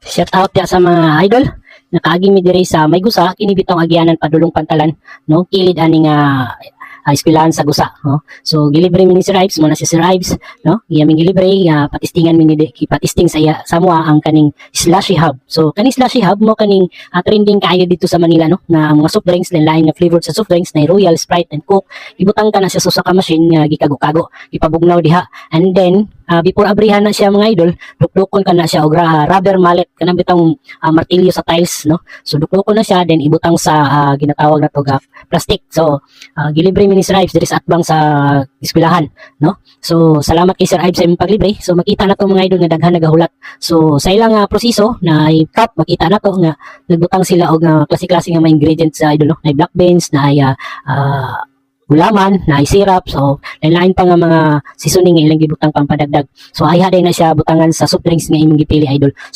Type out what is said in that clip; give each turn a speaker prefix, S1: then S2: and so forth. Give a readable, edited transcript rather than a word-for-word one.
S1: Shout out ya sa mga idol. Nakaagi mi diri sa may gusa kini bitong agyanan padulong pantalan no kilid ani nga eskwelahan sa gusa no. So gilibre mi ni Sir Ives mo na si Sir Ives no. Iya mi gilibre patistingan mi ni patisting sa sa moa ang kaning slushy hub. So kaning slushy hub mo kaning trending kaayo dito sa Manila no na ang mga soft drinks lain-lain nga flavored sa soft drinks na Royal, Sprite and Coke. Ibutang ka na siya sa usa ka machine nga gikago-kago, ipabugnaw diha. And then before abrihan na siya mga idol, duklukon ka na siya og rubber mallet kanang bitang martilyo sa tiles no. So duklukon na siya then ibutang sa ginatawag na to plastic. So gilibre mi ni Sir Ives diri sa atbang sa eskwelahan no. So salamat kay Sir Ives sa imong paglibre. So makita na to mga idol nga daghan nagahulat. So sa ilang proseso na cup makita na to nga nagbutang sila og klase-klase nga mga ingredients sa idol no. Na black beans, na gulaman, na syrup, so lain-lain pa nga mga seasoning nga ilang gibutang pampadagdag. So ay haday na siya butangan sa soft drinks nga imong gipili idol.